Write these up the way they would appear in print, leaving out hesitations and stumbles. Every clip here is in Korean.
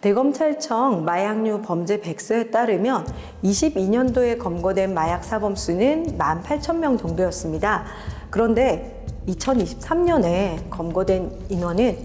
대검찰청 마약류 범죄 백서에 따르면 22년도에 검거된 마약 사범수는 18,000명 정도였습니다. 그런데 2023년에 검거된 인원은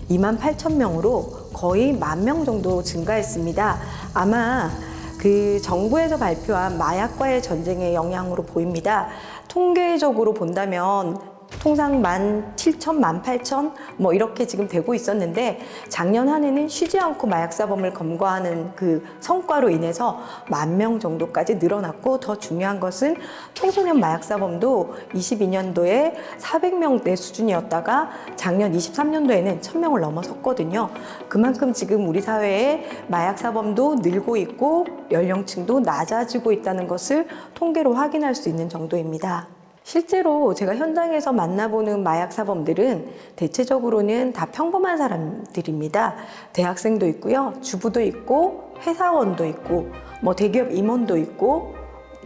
28,000명으로 거의 10,000명 정도 증가했습니다. 아마 그 정부에서 발표한 마약과의 전쟁의 영향으로 보입니다. 통계적으로 본다면 통상 17,000, 18,000 뭐 이렇게 지금 되고 있었는데 작년 한 해는 쉬지 않고 마약사범을 검거하는 그 성과로 인해서 10,000명 정도까지 늘어났고, 더 중요한 것은 청소년 마약사범도 22년도에 400명대 수준이었다가 작년 23년도에는 1,000명을 넘어섰거든요. 그만큼 지금 우리 사회에 마약사범도 늘고 있고 연령층도 낮아지고 있다는 것을 통계로 확인할 수 있는 정도입니다. 실제로 제가 현장에서 만나보는 마약 사범들은 대체적으로는 다 평범한 사람들입니다. 대학생도 있고요, 주부도 있고, 회사원도 있고, 뭐 대기업 임원도 있고,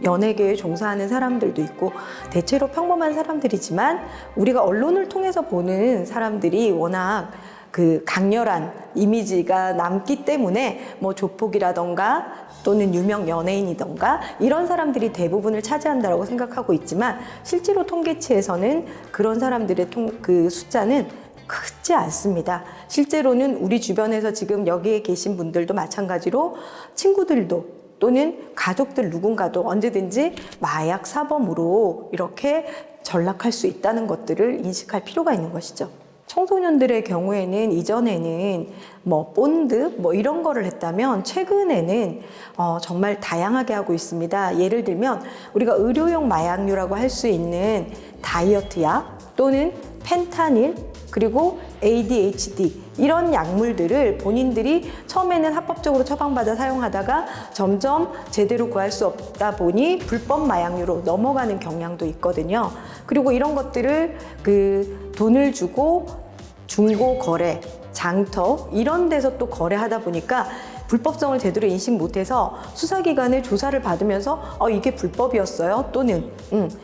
연예계에 종사하는 사람들도 있고, 대체로 평범한 사람들이지만 우리가 언론을 통해서 보는 사람들이 워낙 그 강렬한 이미지가 남기 때문에 뭐 조폭이라던가 또는 유명 연예인이던가 이런 사람들이 대부분을 차지한다고 생각하고 있지만, 실제로 통계치에서는 그런 사람들의 그 숫자는 크지 않습니다. 실제로는 우리 주변에서 지금 여기에 계신 분들도 마찬가지로 친구들도 또는 가족들 누군가도 언제든지 마약 사범으로 이렇게 전락할 수 있다는 것들을 인식할 필요가 있는 것이죠. 청소년들의 경우에는 이전에는 뭐 본드 뭐 이런 거를 했다면 최근에는 정말 다양하게 하고 있습니다. 예를 들면 우리가 의료용 마약류라고 할 수 있는 다이어트약 또는 펜타닐 그리고 ADHD 이런 약물들을 본인들이 처음에는 합법적으로 처방받아 사용하다가 점점 제대로 구할 수 없다 보니 불법 마약류로 넘어가는 경향도 있거든요. 그리고 이런 것들을 그 돈을 주고 중고 거래, 장터 이런 데서 또 거래하다 보니까 불법성을 제대로 인식 못해서 수사기관의 조사를 받으면서 이게 불법이었어요 또는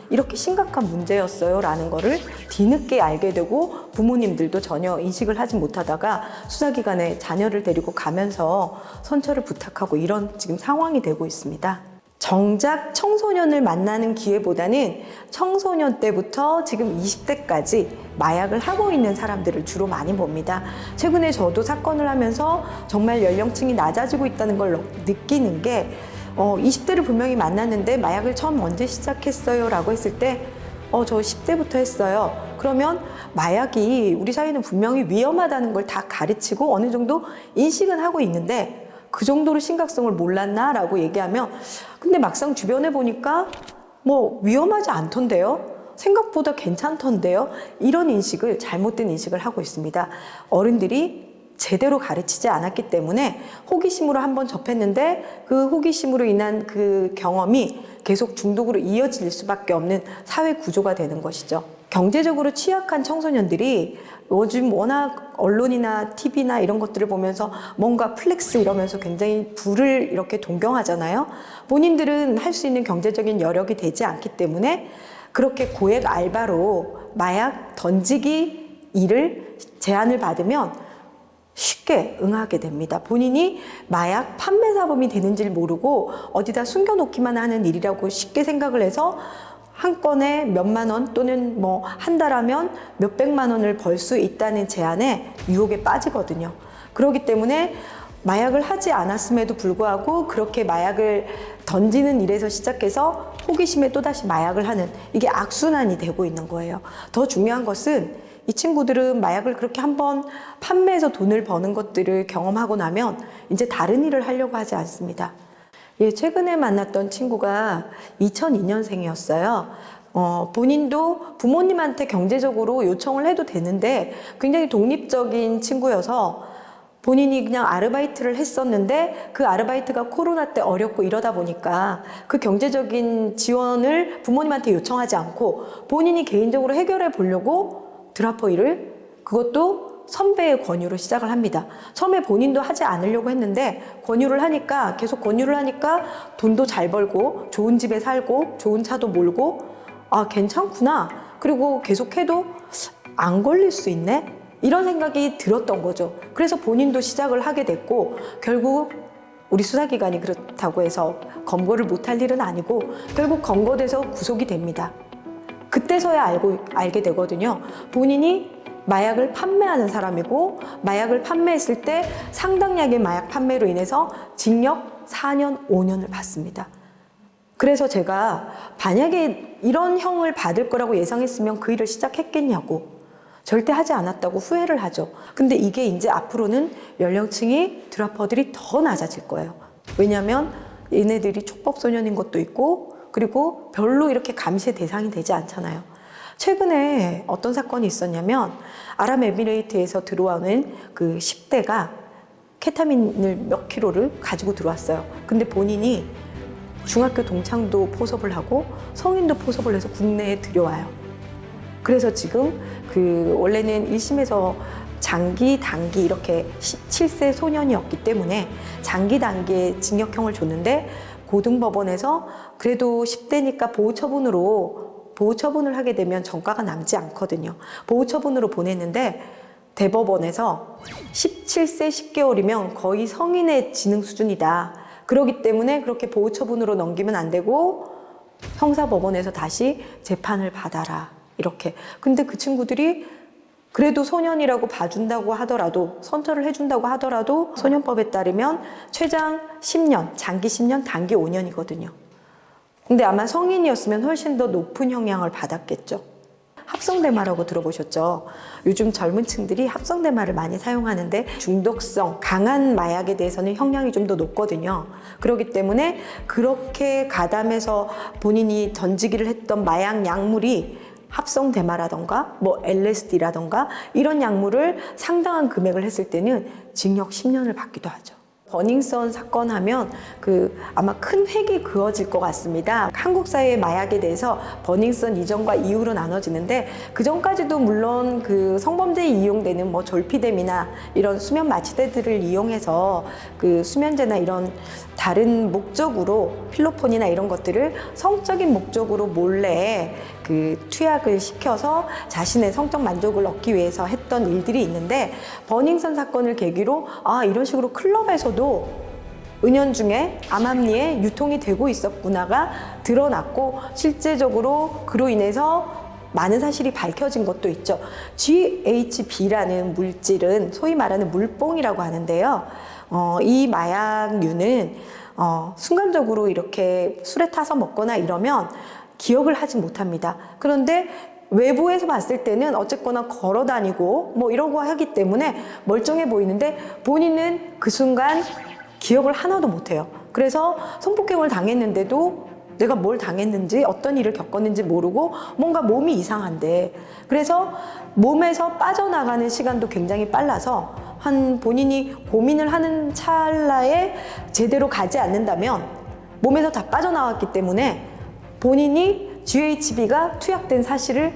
이렇게 심각한 문제였어요 라는 거를 뒤늦게 알게 되고, 부모님들도 전혀 인식을 하지 못하다가 수사기관에 자녀를 데리고 가면서 선처를 부탁하고 이런 지금 상황이 되고 있습니다. 정작 청소년을 만나는 기회보다는 청소년 때부터 지금 20대까지 마약을 하고 있는 사람들을 주로 많이 봅니다. 최근에 저도 사건을 하면서 정말 연령층이 낮아지고 있다는 걸 느끼는 게 20대를 분명히 만났는데 마약을 처음 언제 시작했어요? 라고 했을 때 저 10대부터 했어요. 그러면 마약이 우리 사회는 분명히 위험하다는 걸 다 가르치고 어느 정도 인식은 하고 있는데 그 정도로 심각성을 몰랐나? 라고 얘기하면 근데 막상 주변에 보니까 뭐 위험하지 않던데요? 생각보다 괜찮던데요? 이런 인식을, 잘못된 인식을 하고 있습니다. 어른들이 제대로 가르치지 않았기 때문에 호기심으로 한번 접했는데 그 호기심으로 인한 그 경험이 계속 중독으로 이어질 수밖에 없는 사회 구조가 되는 것이죠. 경제적으로 취약한 청소년들이 요즘 워낙 언론이나 TV나 이런 것들을 보면서 뭔가 플렉스 이러면서 굉장히 부를 이렇게 동경하잖아요. 본인들은 할 수 있는 경제적인 여력이 되지 않기 때문에 그렇게 고액 알바로 마약 던지기 일을 제안을 받으면 쉽게 응하게 됩니다. 본인이 마약 판매 사범이 되는지를 모르고 어디다 숨겨놓기만 하는 일이라고 쉽게 생각을 해서 한 건에 몇만 원 또는 뭐 한 달 하면 몇백만 원을 벌 수 있다는 제안에 유혹에 빠지거든요. 그렇기 때문에 마약을 하지 않았음에도 불구하고 그렇게 마약을 던지는 일에서 시작해서 호기심에 또다시 마약을 하는, 이게 악순환이 되고 있는 거예요. 더 중요한 것은 이 친구들은 마약을 그렇게 한번 판매해서 돈을 버는 것들을 경험하고 나면 이제 다른 일을 하려고 하지 않습니다. 최근에 만났던 친구가 2002년생이었어요. 본인도 부모님한테 경제적으로 요청을 해도 되는데 굉장히 독립적인 친구여서 본인이 그냥 아르바이트를 했었는데 그 아르바이트가 코로나 때 어렵고 이러다 보니까 그 경제적인 지원을 부모님한테 요청하지 않고 본인이 개인적으로 해결해 보려고 드라퍼 일을, 그것도 선배의 권유로 시작을 합니다. 처음에 본인도 하지 않으려고 했는데 계속 권유를 하니까 돈도 잘 벌고 좋은 집에 살고 좋은 차도 몰고 괜찮구나. 그리고 계속해도 안 걸릴 수 있네? 이런 생각이 들었던 거죠. 그래서 본인도 시작을 하게 됐고 결국 우리 수사기관이 그렇다고 해서 검거를 못할 일은 아니고 결국 검거돼서 구속이 됩니다. 그때서야 알게 되거든요. 본인이 마약을 판매하는 사람이고 마약을 판매했을 때 상당량의 마약 판매로 인해서 징역 4년, 5년을 받습니다. 그래서 제가 만약에 이런 형을 받을 거라고 예상했으면 그 일을 시작했겠냐고 절대 하지 않았다고 후회를 하죠. 근데 이게 이제 앞으로는 연령층이 드라퍼들이 더 낮아질 거예요. 왜냐하면 얘네들이 촉법소년인 것도 있고 그리고 별로 이렇게 감시의 대상이 되지 않잖아요. 최근에 어떤 사건이 있었냐면 아랍에미레이트에서 들어오는 그 10대가 케타민을 몇 킬로를 가지고 들어왔어요. 근데 본인이 중학교 동창도 포섭을 하고 성인도 포섭을 해서 국내에 들여와요. 그래서 지금 그 원래는 1심에서 장기, 단기 이렇게 17세 소년이었기 때문에 장기, 단기의 징역형을 줬는데 고등법원에서 그래도 10대니까 보호처분을 하게 되면 전과가 남지 않거든요. 보호처분으로 보냈는데 대법원에서 17세 10개월이면 거의 성인의 지능 수준이다. 그렇기 때문에 그렇게 보호처분으로 넘기면 안 되고 형사법원에서 다시 재판을 받아라. 이렇게. 근데 그 친구들이 그래도 소년이라고 봐준다고 하더라도 선처를 해준다고 하더라도 소년법에 따르면 최장 10년, 장기 10년, 단기 5년이거든요. 근데 아마 성인이었으면 훨씬 더 높은 형량을 받았겠죠. 합성대마라고 들어보셨죠? 요즘 젊은 층들이 합성대마를 많이 사용하는데 중독성 강한 마약에 대해서는 형량이 좀 더 높거든요. 그렇기 때문에 그렇게 가담해서 본인이 던지기를 했던 마약 약물이 합성대마라던가 뭐 LSD라던가 이런 약물을 상당한 금액을 했을 때는 징역 10년을 받기도 하죠. 버닝썬 사건 하면 아마 큰 획이 그어질 것 같습니다. 한국 사회의 마약에 대해서 버닝썬 이전과 이후로 나눠지는데 그 전까지도 물론 그 성범죄에 이용되는 뭐 졸피뎀이나 이런 수면 마취제들을 이용해서 그 수면제나 이런 다른 목적으로 필로폰이나 이런 것들을 성적인 목적으로 몰래 그 투약을 시켜서 자신의 성적 만족을 얻기 위해서 했던 일들이 있는데 버닝썬 사건을 계기로 이런 식으로 클럽에서도 은연중에 암암리에 유통이 되고 있었구나가 드러났고 실제적으로 그로 인해서 많은 사실이 밝혀진 것도 있죠. GHB라는 물질은 소위 말하는 물뽕이라고 하는데요. 이 마약류는 순간적으로 이렇게 술에 타서 먹거나 이러면 기억을 하지 못합니다. 그런데 외부에서 봤을 때는 어쨌거나 걸어 다니고 뭐 이러고 하기 때문에 멀쩡해 보이는데 본인은 그 순간 기억을 하나도 못해요. 그래서 성폭행을 당했는데도 내가 뭘 당했는지 어떤 일을 겪었는지 모르고 뭔가 몸이 이상한데 그래서 몸에서 빠져나가는 시간도 굉장히 빨라서 본인이 고민을 하는 찰나에 제대로 가지 않는다면 몸에서 다 빠져나왔기 때문에 본인이 GHB가 투약된 사실을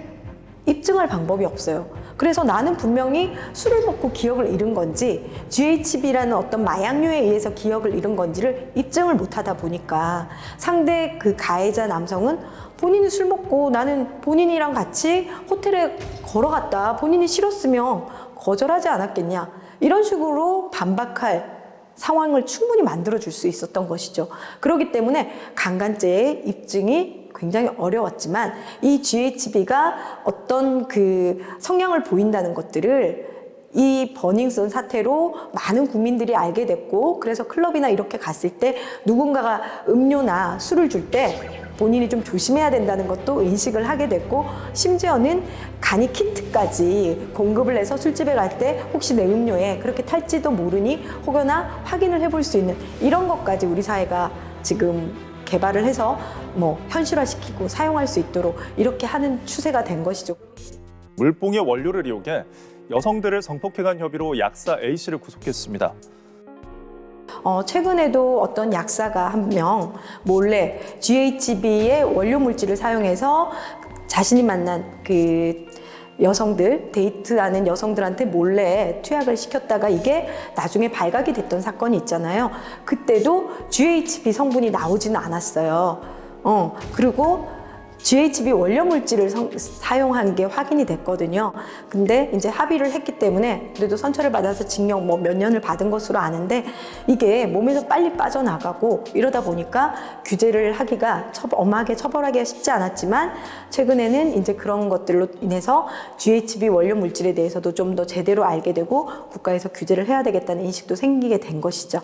입증할 방법이 없어요. 그래서 나는 분명히 술을 먹고 기억을 잃은 건지 GHB라는 어떤 마약류에 의해서 기억을 잃은 건지를 입증을 못하다 보니까 상대 그 가해자 남성은 본인이 술 먹고 나는 본인이랑 같이 호텔에 걸어갔다. 본인이 싫었으면 거절하지 않았겠냐. 이런 식으로 반박할 상황을 충분히 만들어줄 수 있었던 것이죠. 그렇기 때문에 강간죄의 입증이 굉장히 어려웠지만 이 GHB가 어떤 그 성향을 보인다는 것들을 이 버닝썬 사태로 많은 국민들이 알게 됐고 그래서 클럽이나 이렇게 갔을 때 누군가가 음료나 술을 줄 때 본인이 좀 조심해야 된다는 것도 인식을 하게 됐고 심지어는 간이 키트까지 공급을 해서 술집에 갈 때 혹시 내 음료에 그렇게 탈지도 모르니 혹여나 확인을 해볼 수 있는 이런 것까지 우리 사회가 지금 개발을 해서 뭐 현실화시키고 사용할 수 있도록 이렇게 하는 추세가 된 것이죠. 물뽕의 원료를 이용해 여성들을 성폭행한 혐의로 약사 A씨를 구속했습니다. 최근에도 어떤 약사가 한 명 몰래 GHB의 원료 물질을 사용해서 자신이 만난 그 여성들, 데이트하는 여성들한테 몰래 투약을 시켰다가 이게 나중에 발각이 됐던 사건이 있잖아요. 그때도 GHB 성분이 나오지는 않았어요. 그리고 GHB 원료 물질을 사용한 게 확인이 됐거든요. 근데 이제 합의를 했기 때문에 그래도 선처를 받아서 징역 뭐 몇 년을 받은 것으로 아는데 이게 몸에서 빨리 빠져나가고 이러다 보니까 규제를 하기가 엄하게 처벌하기가 쉽지 않았지만 최근에는 이제 그런 것들로 인해서 GHB 원료 물질에 대해서도 좀 더 제대로 알게 되고 국가에서 규제를 해야 되겠다는 인식도 생기게 된 것이죠.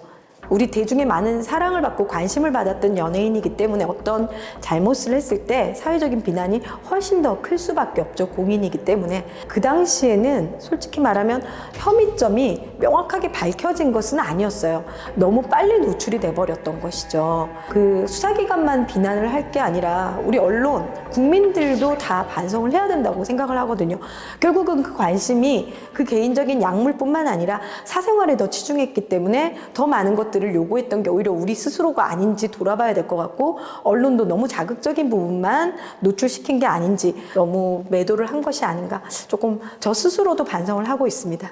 우리 대중의 많은 사랑을 받고 관심을 받았던 연예인이기 때문에 어떤 잘못을 했을 때 사회적인 비난이 훨씬 더 클 수밖에 없죠. 공인이기 때문에. 그 당시에는 솔직히 말하면 혐의점이 명확하게 밝혀진 것은 아니었어요. 너무 빨리 노출이 돼버렸던 것이죠. 그 수사기관만 비난을 할 게 아니라 우리 언론, 국민들도 다 반성을 해야 된다고 생각을 하거든요. 결국은 그 관심이 그 개인적인 약물뿐만 아니라 사생활에 더 치중했기 때문에 더 많은 것들을 요구했던 게 오히려 우리 스스로가 아닌지 돌아봐야 될 것 같고, 언론도 너무 자극적인 부분만 노출시킨 게 아닌지 너무 매도를 한 것이 아닌가, 조금 저 스스로도 반성을 하고 있습니다.